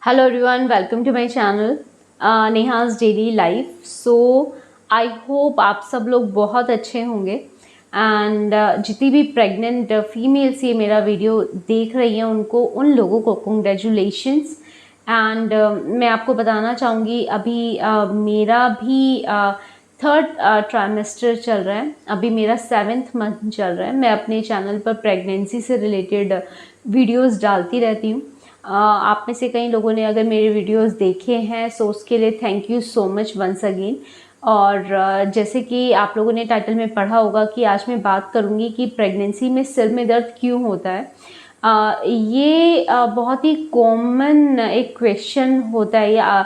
Hello everyone, welcome to my channel Neha's daily life. So I hope आप सब लोग बहुत अच्छे होंगे एंड जितनी भी प्रेग्नेंट फीमेल्स ये मेरा वीडियो देख रही हैं उन लोगों को कंग्रेचुलेशंस। एंड मैं आपको बताना चाहूँगी अभी मेरा भी थर्ड ट्राइमेस्टर चल रहा है, अभी मेरा 7th मंथ चल रहा है। मैं अपने चैनल पर प्रेगनेंसी से रिलेटेड वीडियोस डालती रहती हूँ। आप में से कई लोगों ने अगर मेरे वीडियोस देखे हैं सो उसके लिए thank you so much once again. और जैसे कि आप लोगों ने टाइटल में पढ़ा होगा कि आज मैं बात करूंगी कि प्रेगनेंसी में सिर में दर्द क्यों होता है। ये बहुत ही कॉमन एक क्वेश्चन होता है या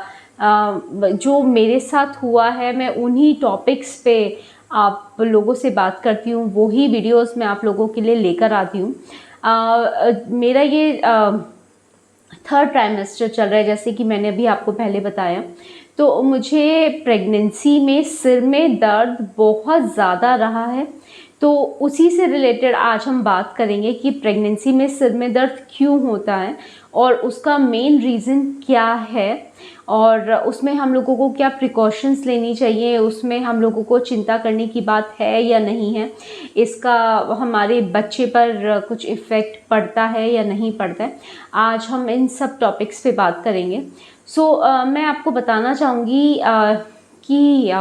जो मेरे साथ हुआ है। मैं उन्हीं टॉपिक्स पे आप लोगों से बात करती हूँ, वही वीडियोस मैं आप लोगों के लिए लेकर आती हूँ। मेरा ये थर्ड ट्राइमेस्टर चल रहा है, जैसे कि मैंने अभी आपको पहले बताया। तो मुझे प्रेगनेंसी में सिर में दर्द बहुत ज़्यादा रहा है, तो उसी से रिलेटेड आज हम बात करेंगे कि प्रेगनेंसी में सिर में दर्द क्यों होता है और उसका मेन रीज़न क्या है और उसमें हम लोगों को क्या प्रिकॉशंस लेनी चाहिए, उसमें हम लोगों को चिंता करने की बात है या नहीं है, इसका हमारे बच्चे पर कुछ इफ़ेक्ट पड़ता है या नहीं पड़ता है। आज हम इन सब टॉपिक्स पे बात करेंगे। मैं आपको बताना चाहूँगी कि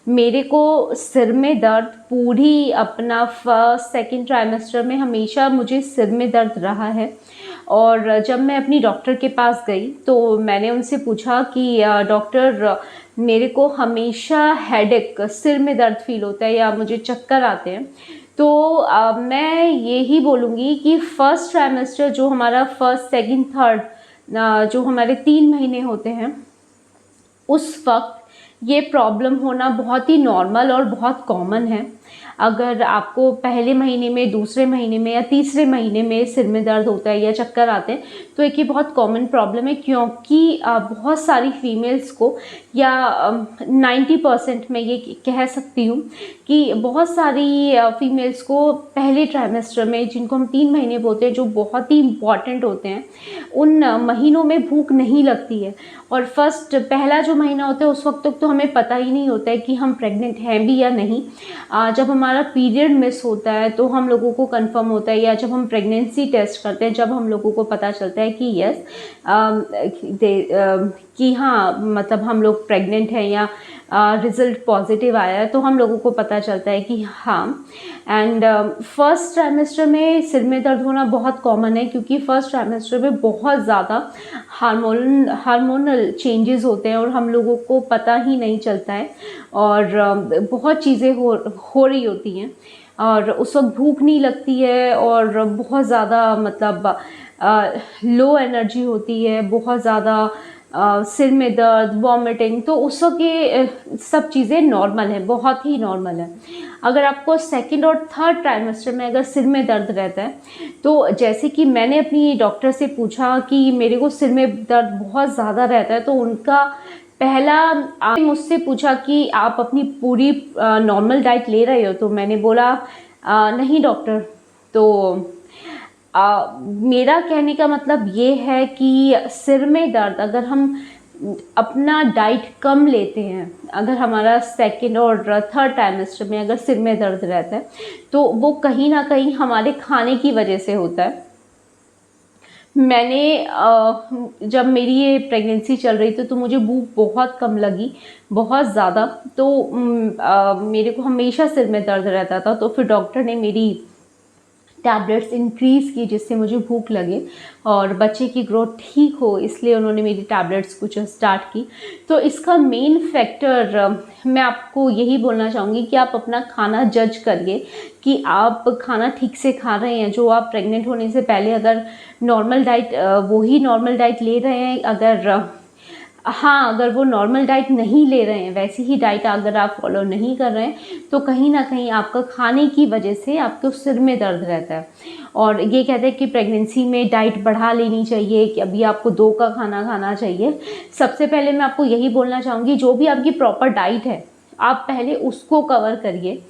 मेरे को सिर में दर्द पूरी अपना फर्स्ट सेकंड ट्राइमेस्टर में हमेशा मुझे सिर में दर्द रहा है। और जब मैं अपनी डॉक्टर के पास गई तो मैंने उनसे पूछा कि डॉक्टर मेरे को हमेशा हेडेक, सिर में दर्द फील होता है या मुझे चक्कर आते हैं। तो मैं यही बोलूँगी कि फर्स्ट ट्राइमेस्टर जो हमारा फर्स्ट सेकंड थर्ड जो हमारे 3 महीने होते हैं उस वक्त ये प्रॉब्लम होना बहुत ही नॉर्मल और बहुत कॉमन है। अगर आपको पहले महीने में, दूसरे महीने में या तीसरे महीने में सिर में दर्द होता है या चक्कर आते हैं तो एक ये बहुत कॉमन प्रॉब्लम है, क्योंकि बहुत सारी फीमेल्स को या 90% मैं ये कह सकती हूँ कि बहुत सारी फीमेल्स को पहले ट्राइमेस्टर में, जिनको हम 3 महीने बोलते हैं, जो बहुत ही इम्पॉर्टेंट होते हैं, उन महीनों में भूख नहीं लगती है। और फर्स्ट पहला जो महीना होता है उस वक्त तक तो हमें पता ही नहीं होता है कि हम प्रेग्नेंट हैं भी या नहीं। जब हमारा पीरियड मिस होता है तो हम लोगों को कंफर्म होता है, या जब हम प्रेगनेंसी टेस्ट करते हैं जब हम लोगों को पता चलता है कि यस कि हाँ मतलब हम लोग प्रेग्नेंट हैं या रिज़ल्ट पॉजिटिव आया है, तो हम लोगों को पता चलता है कि हाँ। एंड फर्स्ट ट्राइमेस्टर में सिर में दर्द होना बहुत कॉमन है, क्योंकि फर्स्ट ट्राइमेस्टर में बहुत ज़्यादा हार्मोनल चेंजेस होते हैं और हम लोगों को पता ही नहीं चलता है और बहुत चीज़ें हो रही होती हैं और उस वक्त भूख नहीं लगती है और बहुत ज़्यादा मतलब लो एनर्जी होती है, बहुत ज़्यादा सिर में दर्द, वॉमिटिंग। तो उस वक्त ये सब चीज़ें नॉर्मल है, बहुत ही नॉर्मल है। अगर आपको सेकंड और थर्ड ट्राइमेस्टर में अगर सिर में दर्द रहता है, तो जैसे कि मैंने अपनी डॉक्टर से पूछा कि मेरे को सिर में दर्द बहुत ज़्यादा रहता है, तो उनका पहला आपने मुझसे पूछा कि आप अपनी पूरी नॉर्मल डाइट ले रहे हो, तो मैंने बोला नहीं डॉक्टर। तो मेरा कहने का मतलब ये है कि सिर में दर्द अगर हम अपना डाइट कम लेते हैं, अगर हमारा सेकंड और थर्ड ट्राइमेस्टर में अगर सिर में दर्द रहता है तो वो कहीं ना कहीं हमारे खाने की वजह से होता है। मैंने जब मेरी ये प्रेगनेंसी चल रही थी तो मुझे भूख बहुत कम लगी, बहुत ज़्यादा। तो मेरे को हमेशा सिर में दर्द रहता था, तो फिर डॉक्टर ने मेरी टैबलेट्स इंक्रीज़ की जिससे मुझे भूख लगे और बच्चे की ग्रोथ ठीक हो, इसलिए उन्होंने मेरी टैबलेट्स कुछ स्टार्ट की। तो इसका मेन फैक्टर मैं आपको यही बोलना चाहूँगी कि आप अपना खाना जज करिए कि आप खाना ठीक से खा रहे हैं। जो आप प्रेग्नेंट होने से पहले अगर नॉर्मल डाइट वही नॉर्मल डाइट ले रहे हैं, अगर वो नॉर्मल डाइट नहीं ले रहे हैं, वैसी ही डाइट अगर आप फॉलो नहीं कर रहे हैं, तो कहीं ना कहीं आपका खाने की वजह से आपको सिर में दर्द रहता है। और ये कहते हैं कि प्रेगनेंसी में डाइट बढ़ा लेनी चाहिए, कि अभी आपको 2 का खाना खाना चाहिए। सबसे पहले मैं आपको यही बोलना चाहूँगी, जो भी आपकी प्रॉपर डाइट है आप पहले उसको कवर करिए,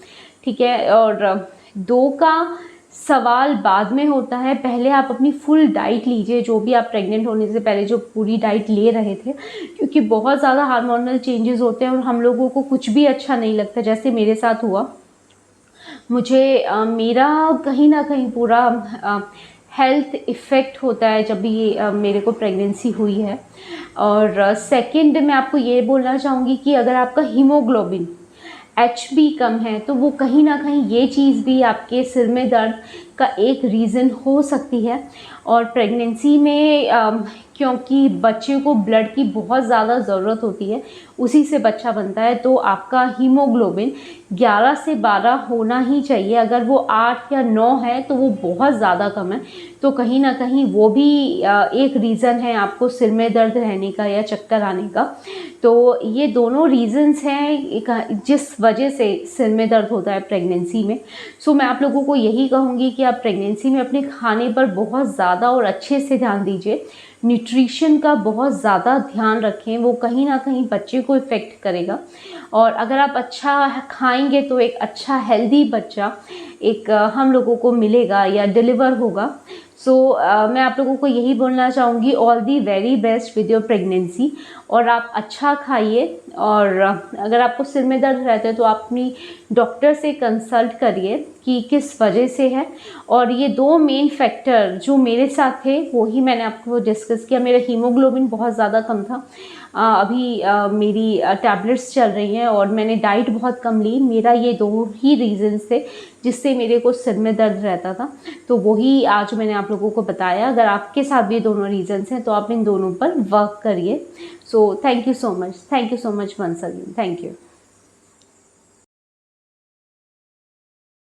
ठीक है। और 2 का सवाल बाद में होता है, पहले आप अपनी फुल डाइट लीजिए, जो भी आप प्रेग्नेंट होने से पहले जो पूरी डाइट ले रहे थे, क्योंकि बहुत ज़्यादा हार्मोनल चेंजेस होते हैं और हम लोगों को कुछ भी अच्छा नहीं लगता। जैसे मेरे साथ हुआ, मुझे मेरा कहीं ना कहीं पूरा हेल्थ इफ़ेक्ट होता है जब भी मेरे को प्रेगनेंसी हुई है। और सेकंड मैं आपको ये बोलना चाहूँगी कि अगर आपका हीमोग्लोबिन HB कम है तो वो कहीं ना कहीं ये चीज़ भी आपके सिर में दर्द का एक रीज़न हो सकती है। और प्रेगनेंसी में क्योंकि बच्चे को ब्लड की बहुत ज़्यादा ज़रूरत होती है, उसी से बच्चा बनता है, तो आपका हीमोग्लोबिन 11 से 12 होना ही चाहिए। अगर वो 8 या 9 है तो वो बहुत ज़्यादा कम है। तो कहीं ना कहीं वो भी एक रीज़न है आपको सिर में दर्द रहने का या चक्कर आने का। तो ये दोनों रीज़न्स हैं जिस वजह से सिर में दर्द होता है प्रेगनेंसी में। सो मैं आप लोगों को यही कहूँगी कि आप प्रेगनेंसी में अपने खाने पर बहुत ज़्यादा और अच्छे से ध्यान दीजिए। न्यूट्रिशन का बहुत ज़्यादा ध्यान रखें, वो कहीं ना कहीं बच्चे को इफ़ेक्ट करेगा। और अगर आप अच्छा खाएंगे तो एक अच्छा हेल्दी बच्चा एक हम लोगों को मिलेगा या डिलीवर होगा। सो मैं आप लोगों को यही बोलना चाहूँगी, all the very best with your pregnancy. और आप अच्छा खाइए, और अगर आपको सिर में दर्द रहता है तो आप अपनी डॉक्टर से कंसल्ट करिए कि किस वजह से है। और ये 2 मेन फैक्टर जो मेरे साथ थे वो ही मैंने आपको डिस्कस किया। मेरा हीमोग्लोबिन बहुत ज़्यादा कम था, अभी मेरी टैबलेट्स चल रही हैं और मैंने डाइट बहुत कम ली। मेरा ये 2 ही रीज़न्स थे जिससे मेरे को सिर में दर्द रहता था। तो वही आज मैंने आप लोगों को बताया। अगर आपके साथ भी दोनों रीज़न्स हैं तो आप इन दोनों पर वर्क करिए। So thank you so much once again, thank you.